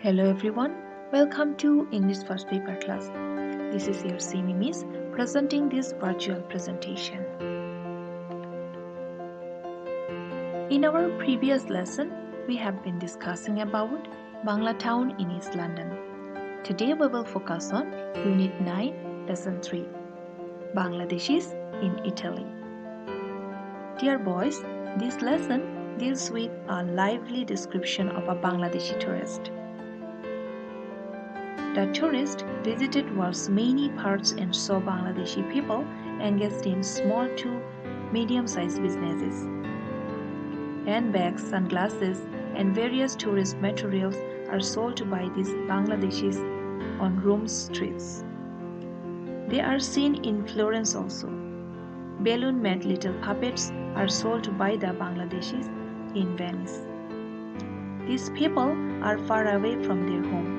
Hello everyone, welcome to English First Paper class. This is your Simi Miss presenting this virtual presentation. In our previous lesson, we have been discussing about Bangla Town in East London. Today we will focus on Unit 9, Lesson 3, Bangladeshis in Italy. Dear boys, this lesson deals with a lively description of a Bangladeshi tourist. The tourist visited world's many parts and saw Bangladeshi people engaged in small to medium-sized businesses. Handbags, sunglasses, and various tourist materials are sold by these Bangladeshis on Rome's streets. They are seen in Florence also. Balloon-made little puppets are sold by the Bangladeshis in Venice. These people are far away from their home.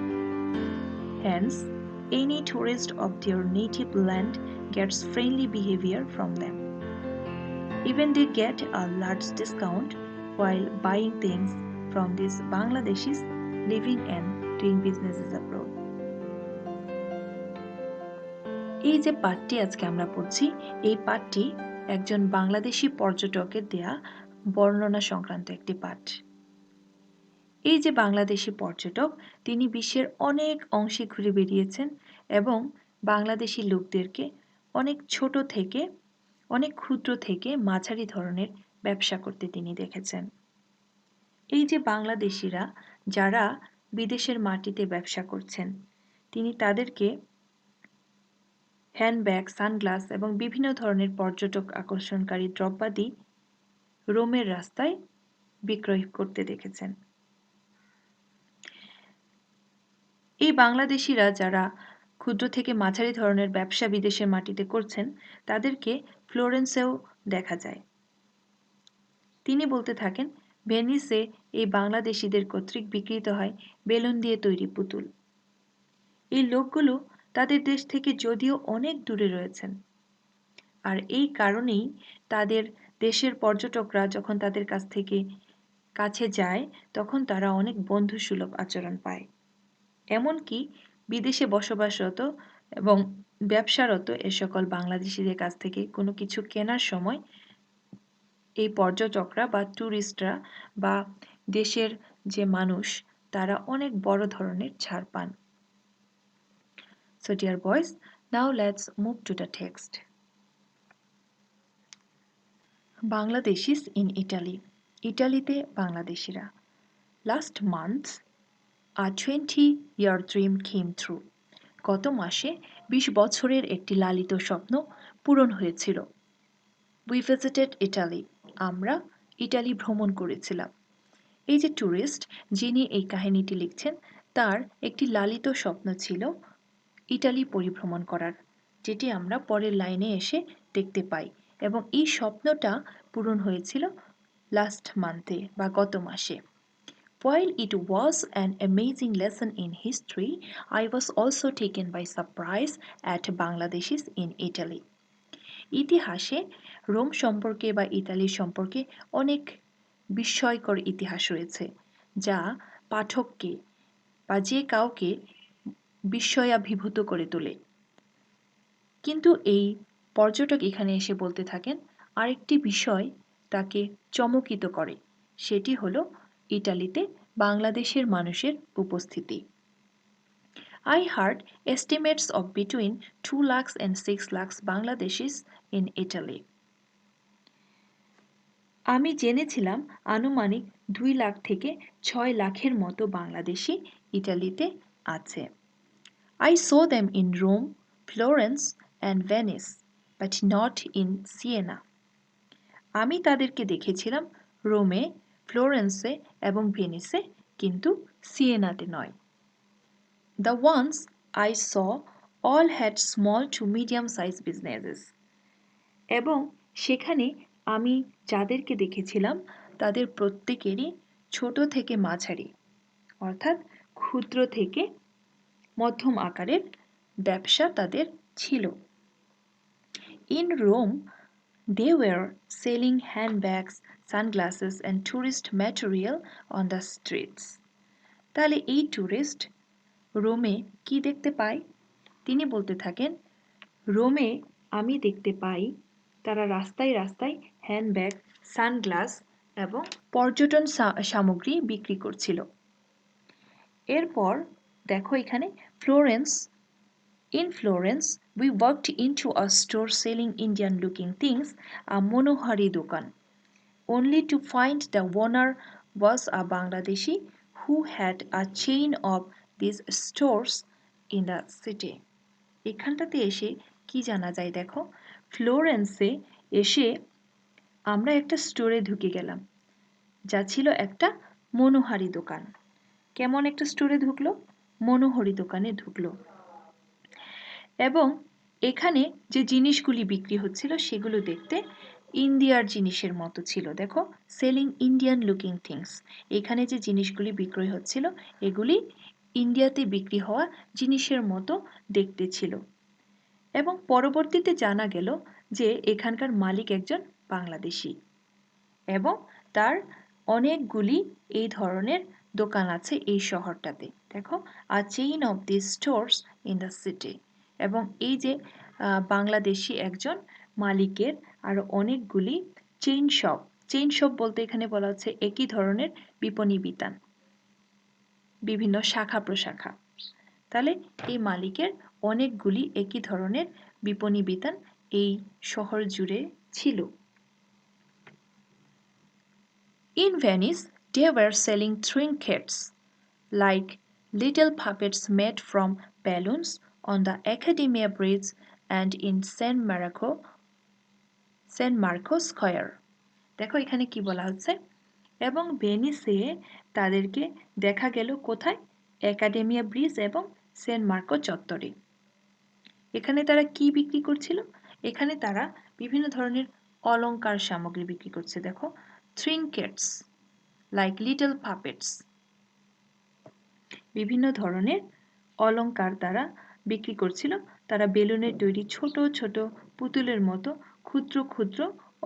Hence, any tourist of their native land gets friendly behavior from them. Even they get a large discount while buying things from these Bangladeshis living and doing businesses abroad. এই যে পাঠটি আজকে আমরা পড়ছি এই পাঠটি একজন বাংলাদেশি পর্যটকের দেয়া বর্ণনা সংক্রান্ত একটি পাঠ। এই যে বাংলাদেশি পর্যটক তিনি বিশ্বের অনেক অংশে ঘুরে বেরিয়েছেন এবং বাংলাদেশি লোকদেরকে অনেক ছোট থেকে অনেক ক্ষুদ্র থেকে মাঝারি ধরনের ব্যবসা করতে তিনি দেখেছেন। এই যে বাংলাদেশিরা যারা বিদেশের মাটিতে ব্যবসা করছেন তিনি তাদেরকে হ্যান্ডব্যাগ, সানগ্লাস এবং বিভিন্ন ধরনের পর্যটক আকর্ষণকারী দ্রব্যাদি রোমের রাস্তায় বিক্রয় করতে দেখেছেন। এই বাংলাদেশিরা যারা ক্ষুদ্র থেকে মাঝারি ধরনের ব্যবসা বিদেশের মাটিতে করছেন তাদেরকে ফ্লোরেন্সেও দেখা যায়। তিনি বলতে থাকেন ভেনিসে এই বাংলাদেশিদের কর্তৃক বিক্রিত হয় বেলুন দিয়ে তৈরি পুতুল। এই লোকগুলো তাদের দেশ থেকে যদিও অনেক দূরে রয়েছেন আর এই কারণেই তাদের দেশের পর্যটকরা যখন তাদের কাছ থেকে কাছে যায় তখন তারা অনেক বন্ধুসুলভ আচরণ পায়। এমনকি বিদেশে বসবাসরত এবং ব্যবসারত এ সকল বাংলাদেশিদের কাছ থেকে কোনো কিছু কেনার সময় এই পর্যটকরা বা ট্যুরিস্টরা বা দেশের যে মানুষ তারা অনেক বড় ধরনের ছাড় পান। So dear boys, now let's move to the text. Bangladeshis in Italy. ইটালিতে বাংলাদেশিরা. Last month A 20-year dream came true. গত মাসে 20 বছরের একটি লালিত স্বপ্ন পূরণ হয়েছিল। We visited Italy. আমরা ইটালি ভ্রমণ করেছিলাম। এই যে ট্যুরিস্ট যিনি এই কাহিনীটি লিখছেন তার একটি লালিত স্বপ্ন ছিল ইটালি পরিভ্রমণ করার, যেটি আমরা পরের লাইনে এসে দেখতে পাই এবং এই স্বপ্নটা পূরণ হয়েছিল লাস্ট মান্থে বা গত মাসে। While it was an amazing lesson in history, I was also taken by surprise at Bangladeshis in Italy. ইতিহাসে রোম সম্পর্কে বা ইতালি সম্পর্কে অনেক বিস্ময়কর ইতিহাস রয়েছে যা পাঠককে বা যে কাউকে বিস্ময়াভিভূত করে তোলে। কিন্তু এই পর্যটক এখানে এসে বলতে থাকেন আরেকটি বিষয় তাকে চমকিত করে, সেটি হলো ইটালিতে বাংলাদেশের মানুষের উপস্থিতি। I heard estimates of between 2 lakhs and 6 lakhs Bangladeshis in Italy. আমি জেনেছিলাম আনুমানিক 2 লাখ থেকে 6 লাখের মতো বাংলাদেশি ইটালিতে আছে। I saw them in Rome, Florence and Venice, but not in Siena. আমি তাদেরকে দেখেছিলাম রোমে, ফ্লোরেন্সে এবং ভেনিসে, কিন্তু সিয়েনাতে নয়। The ones I saw all had small to medium-sized businesses. এবং সেখানে আমি যাদেরকে দেখেছিলাম তাদের প্রত্যেকেরই ছোট থেকে মাঝারি অর্থাৎ ক্ষুদ্র থেকে মধ্যম আকারের ব্যবসা তাদের ছিল। In Rome, they were selling handbags, sunglasses and tourist material on the streets. তাহলে এই ট্যুরিস্ট রোমে কি দেখতে পায়? তিনি বলতে থাকেন, রোমে আমি দেখতে পাই তারা রাস্তায় রাস্তায় হ্যান্ডব্যাগ, সানগ্লাস এবং পর্যটন সামগ্রী বিক্রি করছিল। এরপর দেখো এখানে Florence. In Florence, we walked into a store selling Indian looking things, a Monohari Dukan, only to find the owner was a Bangladeshi who had a chain of these stores in the city. এখানটাতে এসে কি জানা যায় দেখো, ফ্লোরেন্সে এসে আমরা একটা স্টোরে ঢুকে গেলাম যা ছিল একটা মনোহারি দোকান। কেমন একটা স্টোরে ঢুকলো? মনোহারি দোকানে ঢুকলো এবং এখানে যে জিনিসগুলি বিক্রি হচ্ছিল সেগুলো দেখতে ইন্ডিয়ার জিনিসের মতো ছিল। দেখো, সেলিং ইন্ডিয়ান লুকিং থিংস। এখানে যে জিনিসগুলি বিক্রয় হচ্ছিল এগুলি ইন্ডিয়াতে বিক্রি হওয়া জিনিসের মতো দেখতে ছিল। এবং পরবর্তীতে জানা গেল যে এখানকার মালিক একজন বাংলাদেশি এবং তার অনেকগুলি এই ধরনের দোকান আছে এই শহরটাতে। দেখো, a chain of the stores in the city. এবং এই যে বাংলাদেশি একজন মালিকের আরো অনেকগুলি চেইন শপ বলতে এখানে বলা হচ্ছে একই ধরনের বিপণী বিতান, বিভিন্ন শাখা প্রশাখা। তাহলে এই মালিকের অনেকগুলি একই ধরনের বিপণী বিতান এই শহর জুড়ে ছিল। In Venice, they were selling trinkets like little puppets made from balloons on the Accademia Bridge and in San Marco Square. দেখো এখানে কি বলা হচ্ছে, এবং ভেনিসে তাদেরকে দেখা গেল কোথায়? একাডেমিয়া ব্রিজ এবং সেন্ট মার্কো চত্বরে। এখানে তারা কি বিক্রি করছিল? এখানে তারা বিভিন্ন ধরনের অলংকার সামগ্রী বিক্রি করছে। দেখো, trinkets like little puppets, বিভিন্ন ধরনের অলংকার তারা বিক্রি করছিল। তারা বেলুনের তৈরি ছোট ছোট পুতুলের মতো ক্ষুদ্র ক্ষুদ্র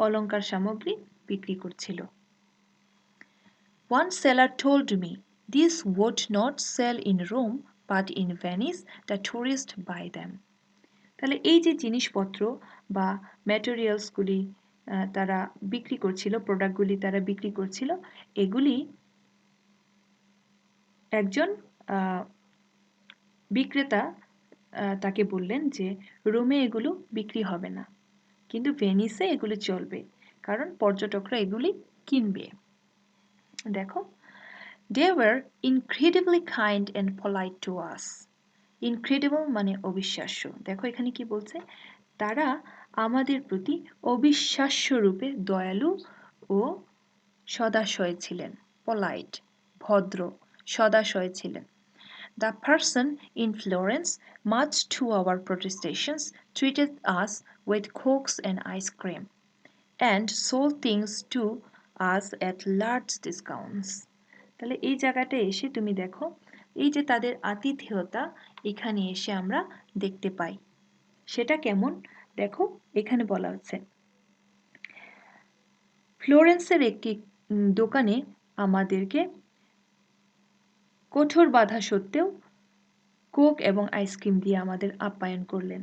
অলংকার সামগ্রী বিক্রি করছিল। One seller told me this would not sell in Rome but in Venice the tourists buy them. তাহলে এই যে জিনিসপত্র বা ম্যাটেরিয়ালসগুলি তারা বিক্রি করছিল, প্রোডাক্টগুলি তারা বিক্রি করছিল, এগুলি একজন বিক্রেতা তাকে বললেন যে রোমে এগুলো বিক্রি হবে না, কিন্তু ভেনিসে এগুলো চলবে, কারণ পর্যটকরা এগুলি কিনবে। দেখো, they were incredibly kind and polite to us. Incredible মানে অবিশ্বাস্য। দেখো এখানে কি বলছে, তারা আমাদের প্রতি অবিশ্বাস্য রূপে দয়ালু ও সদাশয় ছিলেন। polite ভদ্র, সদাশয় ছিলেন। The person in Florence, much to our protestations, treated us with cokes and ice cream and sold things to us at large discounts. তাহলে এই জায়গাটায় এসে তুমি দেখো, এই যে তাদের আতিথেয়তা এখানে এসে আমরা দেখতে পাই, সেটা কেমন? দেখো এখানে বলা হচ্ছে, ফ্লোরেন্সের একটি দোকানে আমাদেরকে কঠোর বাধা সত্ত্বেও কোক এবং আইসক্রিম দিয়ে আমাদের আপ্যায়ন করলেন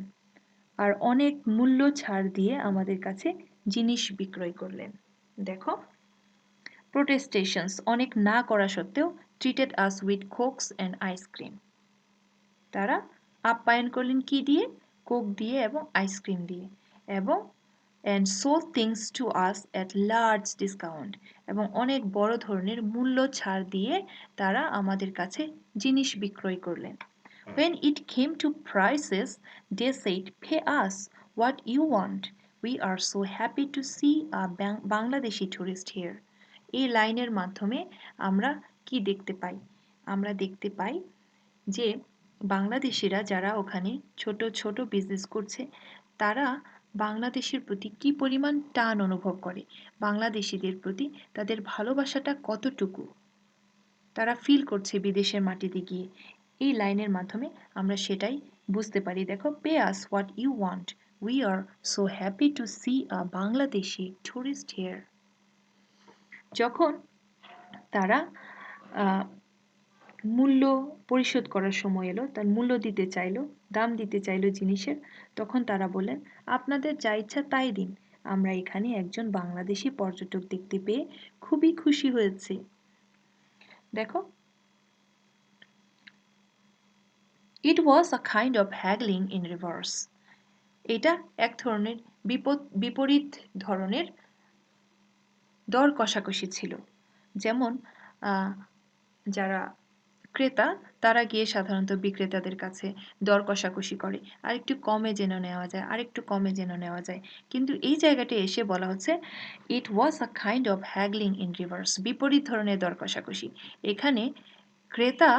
আর অনেক মূল্য ছাড় দিয়ে আমাদের কাছে জিনিস বিক্রয় করলেন। দেখো, প্রোটেস্টেশনস অনেক না করা সত্ত্বেও treated us with cokes and ice cream, তারা আপ্যায়ন করলেন কি দিয়ে? কোক দিয়ে এবং আইসক্রিম দিয়ে। এবং and sold things to us at large discount, এবং অনেক বড় ধরনের মূল্য ছাড় দিয়ে তারা আমাদের কাছে জিনিস বিক্রয় করলেন। When it came to prices, they said, pay us what you want. We are so happy to see a Bangladeshi tourist here. এই লাইনের মাধ্যমে আমরা কি দেখতে পাই? আমরা দেখতে পাই যে বাংলাদেশিরা যারা ওখানে ছোট ছোট বিজনেস করছে, তারা বাংলাদেশের প্রতি কি পরিমাণ টান অনুভব করে, বাংলাদেশিদের প্রতি তাদের ভালোবাসাটা কতটুকু তারা ফিল করছে বিদেশের মাটিতে গিয়ে, এই লাইনের মাধ্যমে আমরা সেটাই বুঝতে পারি। দেখো, pay as what you want, we are so happy to see a Bangladeshi tourist here. যখন তারা মূল্য পরিশোধ করার সময় এলো, তার মূল্য দিতে চাইলো, দাম দিতে চাইলো জিনিসের, তখন তারা বললেন, আপনাদের যা ইচ্ছা তাই দিন, আমরা এখানে একজন বাংলাদেশি পর্যটক দেখতে পেয়ে খুবই খুশি হয়েছি। দেখো, it was a kind of haggling in reverse. এটা এক ধরনের বিপরীত ধরনের দর কষাকষি ছিল। যেমন যারা ক্রেতা তারা গিয়ে সাধারণত বিক্রেতাদের কাছে দর কষাকষি করে, আরেকটু কমে যেন নেওয়া যায়, আরেকটু কমে যেন নেওয়া যায়। কিন্তু এই জায়গাটা এসে বলা হচ্ছে it was a kind of haggling in reverse, বিপরীত ধরনের দর কষাকষি। এখানে ক্রেতা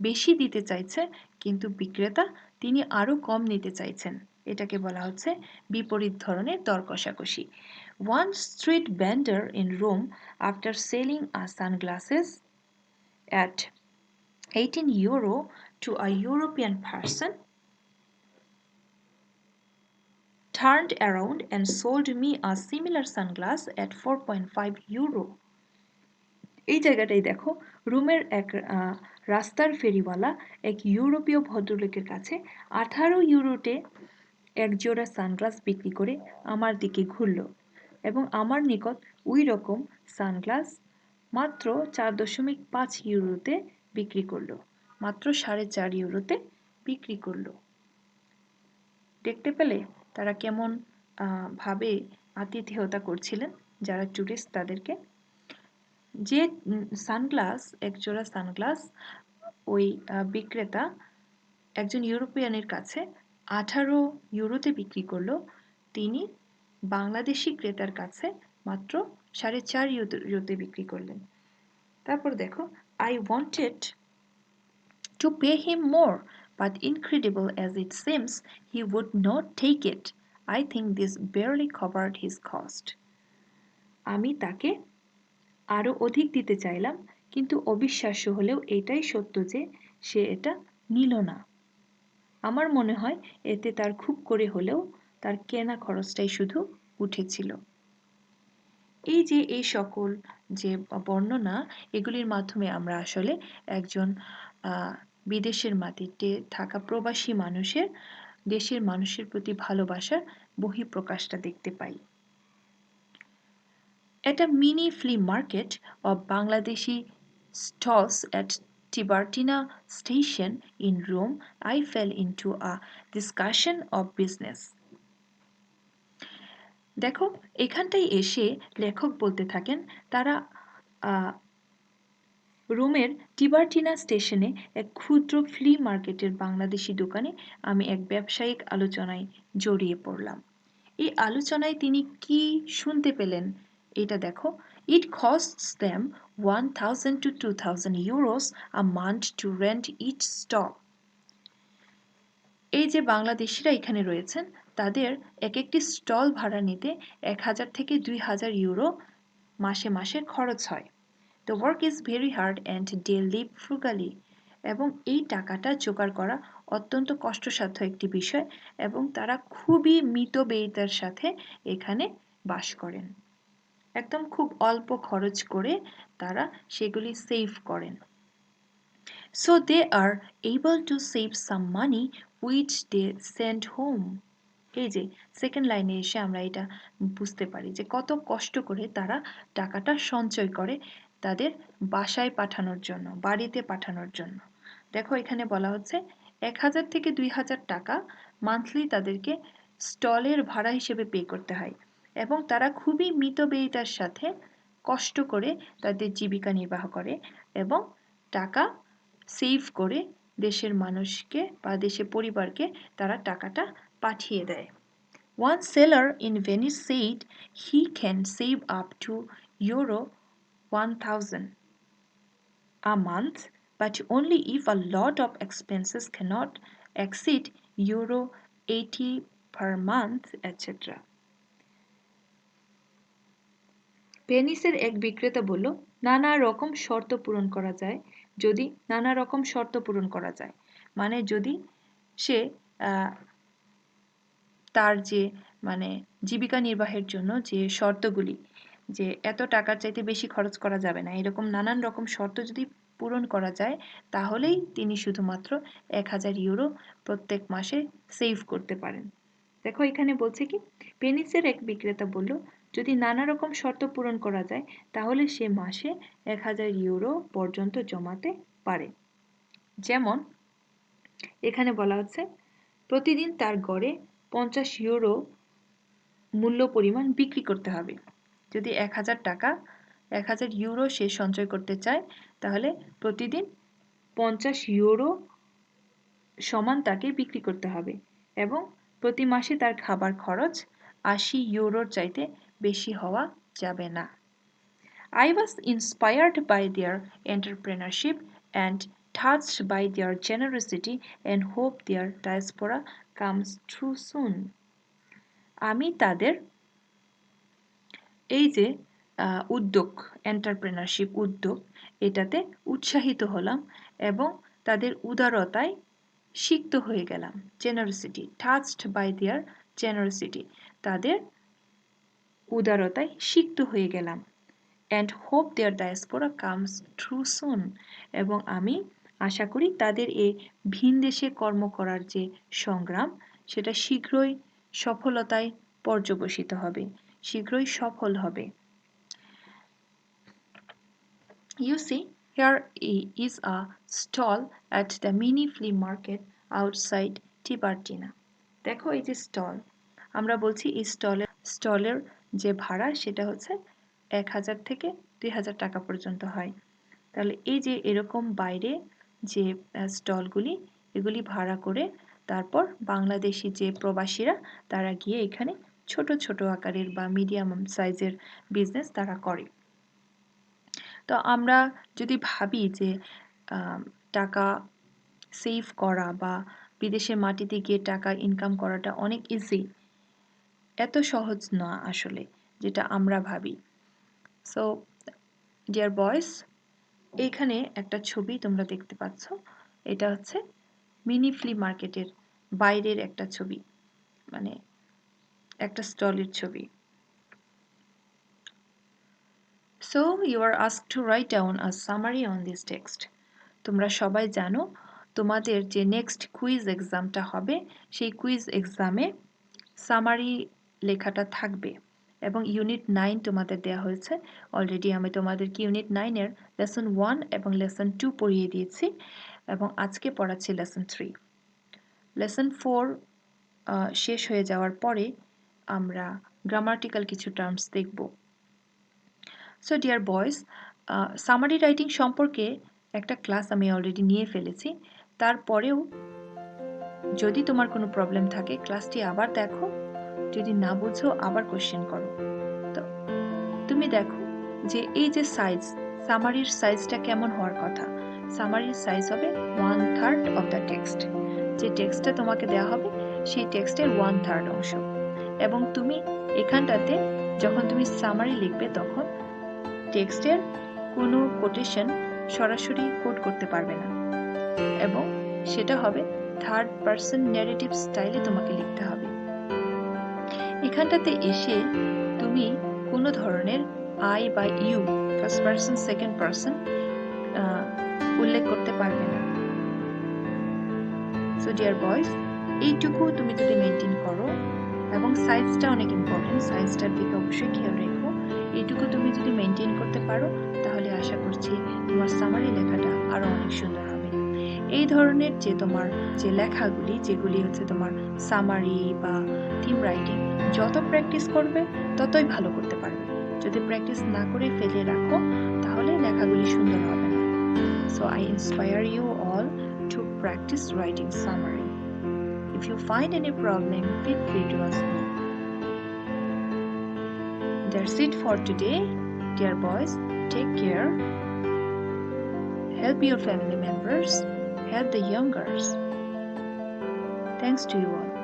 বেশি দিতে চাইছে, কিন্তু বিক্রেতা তিনি আরও কম নিতে চাইছেন। এটাকে বলা হচ্ছে বিপরীত ধরনের দর কষাকষি। One street vendor in Rome, after selling a sunglasses at 18 euro to a European person, turned around and sold me a similar sunglass at 4.5 euro. এই জায়গাটাই দেখো, রোমের এক রাস্তার ফেরিওয়ালা এক ইউরোপীয় ভদ্রলোকের কাছে 18 ইউরোতে এক জোড়া সানগ্লাস বিক্রি করে আমার দিকে ঘুরল এবং আমার নিকট ওই রকম সানগ্লাস মাত্র 4.5 ইউরোতে বিক্রি করলো, মাত্র 4.5 ইউরোতে বিক্রি করলো। দেখতে পেলে তারা কেমন ভাবে আতিথেয়তা করছিলেন যারা টুরিস্ট তাদেরকে। যে সানগ্লাস, একজোড়া সানগ্লাস ওই বিক্রেতা একজন ইউরোপিয়ানের কাছে 18 ইউরোতে বিক্রি করলো, তিনি বাংলাদেশি ক্রেতার কাছে মাত্র 4.5 ইউরোতে বিক্রি করলেন। তারপর দেখো, I wanted to pay him more, but incredible as it seems, he would not take it. I think this barely covered his cost. আমি তাকে আরও অধিক দিতে চাইলাম, কিন্তু অবিশ্বাস্য হলেও এটাই সত্য যে সে এটা নিল না। আমার মনে হয় এতে তার খুব করে হলেও তার কেনা খরচটাই শুধু উঠেছিল। এই যে এই সকল যে বর্ণনা, এগুলির মাধ্যমে আমরা আসলে একজন বিদেশের মাটিতে থাকা প্রবাসী মানুষের দেশের মানুষের প্রতি ভালোবাসার বহিঃপ্রকাশটা দেখতে পাই। At a mini flea market of Bangladeshi stalls at Tiburtina station in Rome, I fell into a discussion of business. দেখো, এখানটায় এসে লেখক বলতে থাকেন তারা রোমের টিবার্টিনা স্টেশনে এক ক্ষুদ্র ফ্লি মার্কেটের বাংলাদেশি দোকানে আমি এক ব্যবসায়িক আলোচনায় জড়িয়ে পড়লাম। এই আলোচনায় তিনি কি শুনতে পেলেন এটা দেখো। It costs them 1,000 to 2,000 euros a month to rent each stall. এই যে বাংলাদেশিরা এখানে রয়েছেন তাদের এক একটি স্টল ভাড়া নিতে 1,000 থেকে 2,000 ইউরো মাসে মাসে খরচ হয়। The work is very hard and they live frugally. এবং এই টাকাটা জোগাড় করা অত্যন্ত কষ্টসাধ্য একটি বিষয় এবং তারা খুবই মিতব্যয়িতার সাথে এখানে বাস করেন। একদম খুব অল্প খরচ করে তারা সেগুলি সেভ করেন। So they are able to save some money which they send home. এই যে সেকেন্ড লাইনে এসে আমরা এটা বুঝতে পারি যে কত কষ্ট করে তারা টাকাটা সঞ্চয় করে তাদের বাসায় পাঠানোর জন্য, বাড়িতে পাঠানোর জন্য। দেখো, এখানে বলা হচ্ছে 1,000 থেকে 2,000 টাকা মান্থলি তাদেরকে স্টলের ভাড়া হিসেবে পে করতে হয় এবং তারা খুবই মিতব্যয়িতার সাথে কষ্ট করে তাদের জীবিকা নির্বাহ করে এবং টাকা সেভ করে দেশের মানুষকে বা দেশের পরিবারকে তারা টাকাটা পাঠিয়ে দেয়। One seller in Venice said he can save up to euro 1,000 a month, but only if a lot of expenses cannot exceed euro 80 per month, etc. ভেনিসের এক বিক্রেতা বলল, নানা রকম শর্ত পূরণ করা যায়, মানে যদি সে তার যে মানে জীবিকা নির্বাহের জন্য যে শর্তগুলি, যে এত টাকার চাইতে বেশি খরচ করা যাবে না, এরকম নানান রকম শর্ত যদি পূরণ করা যায় তাহলেই তিনি শুধুমাত্র 1000 ইউরো প্রত্যেক মাসে সেভ করতে পারেন। দেখো এখানে বলছে কি, পেনিসের এক বিক্রেতা বলল যদি নানা রকম শর্ত পূরণ করা যায় তাহলে সে মাসে 1000 ইউরো পর্যন্ত জমাতে পারে। যেমন এখানে বলা হচ্ছে প্রতিদিন তার গড়ে 50 ইউরো মূল্য পরিমাণ বিক্রি করতে হবে। যদি 1000 ইউরো সে সঞ্চয় করতে চায় তাহলে প্রতিদিন 50 ইউরো সমান তাকে বিক্রি করতে হবে এবং প্রতি মাসে তার খাবার খরচ 80 ইউরোর চাইতে বেশি হওয়া যাবে না। I was inspired by their entrepreneurship and touched by their generosity and hope their diaspora comes true soon. আমি তাদের এই যে উদ্যোগ, এন্টারপ্রেনারশিপ উদ্যোগ, এটাতে উৎসাহিত হলাম এবং তাদের উদারতায় সিক্ত হয়ে গেলাম। Generosity, touched by their generosity, তাদের উদারতায় সিক্ত হয়ে গেলাম। And hope their diaspora comes true soon, এবং আমি আশা করি তাদের এই ভিনদেশে কর্ম করার যে সংগ্রাম সেটা শীঘ্রই সফলতায় পর্যবসিত হবে, শীঘ্রই সফল হবে। You see, here is a stall at the mini flea market outside Tiburtina. দেখো এই যে স্টল, আমরা বলছি এই স্টলের যে ভাড়া সেটা হচ্ছে 1000 থেকে 2000 টাকা পর্যন্ত হয়। তাহলে এই যে এরকম বাইরে যে স্টলগুলি, এগুলি ভাড়া করে তারপর বাংলাদেশি যে প্রবাসীরা তারা গিয়ে এখানে ছোট ছোট আকারের বা মিডিয়াম সাইজের বিজনেস তারা করে। তো আমরা যদি ভাবি যে টাকা সেভ করা বা বিদেশের মাটিতে গিয়ে টাকা ইনকাম করাটা অনেক ইজি, এত সহজ না আসলে যেটা আমরা ভাবি। সো ডিয়ার বয়েস, এইখানে একটা ছবি তোমরা দেখতে পাচ্ছ, এটা হচ্ছে মিনি ফ্লি মার্কেটের বাইরের একটা ছবি, মানে একটা স্টলের ছবি। So you are asked to write down a summary on this text. তোমরা সবাই জানো তোমাদের যে নেক্সট কুইজ এক্সামটা হবে সেই কুইজ এক্সামে সামারি লেখাটা থাকবে এবং ইউনিট 9 তোমাদের দেয়া হয়েছে। অলরেডি আমি তোমাদেরকে ইউনিট 9 এর লেসন 1 এবং লেসন 2 পড়িয়ে দিয়েছি এবং আজকে পড়াচ্ছি লেসন 3। লেসন 4 শেষ হয়ে যাওয়ার পরে আমরা গ্রামাটিক্যাল কিছু টার্মস দেখব। So dear boys, summary writing সম্পর্কে একটা ক্লাস আমি অলরেডি নিয়ে ফেলেছি। তারপরেও যদি তোমার কোনো প্রবলেম থাকে ক্লাসটি আবার দেখো, যদি না বুঝো আবার কোশ্চেন করো। তো তুমি দেখো যে এই যে সাইজ, সামারির সাইজটা কেমন হওয়ার কথা। সামারির সাইজ হবে 1/3 অফ দ্য টেক্সট। যে টেক্সটটা তোমাকে দেওয়া হবে সেই টেক্সটের 1/3 অংশ। এবং তুমি এখানটাতে যখন তুমি সামারি লিখবে তখন টেক্সটের কোনো কোটেশন সরাসরি কোট করতে পারবে না এবং সেটা হবে থার্ড পারসন ন্যারেটিভ স্টাইলে তোমাকে লিখতে হবে। এখানটাতে এসে তুমি কোনো ধরনের আই বা you, first person second person উল্লেখ করতে পারবে না। সো ডিয়ার বয়েজ, এইটুকু তুমি যদি মেনটেন করো, এবং সাইজটা অনেক ইম্পর্টেন্ট, সাইজটার দিকে অবশ্যই খেয়াল রেখো, এইটুকু তুমি যদি মেনটেন করতে পারো তাহলে আশা করছি তোমার সামারি লেখাটা আরো অনেক সুন্দর হবে। এই ধরনের যে তোমার যে লেখাগুলি, যেগুলি হচ্ছে তোমার সামারি বা থিম রাইটিং, যত প্র্যাকটিস করবে ততই ভালো করতে পারবে। যদি প্র্যাকটিস না করে ফেলে রাখো তাহলে লেখাগুলি সুন্দর হবে না। So I inspire you all to practice writing summary. If you find any problem, feel free to ask me. That's it for today. Dear boys, take care. Help your family members. Help the youngers. Thanks to you all.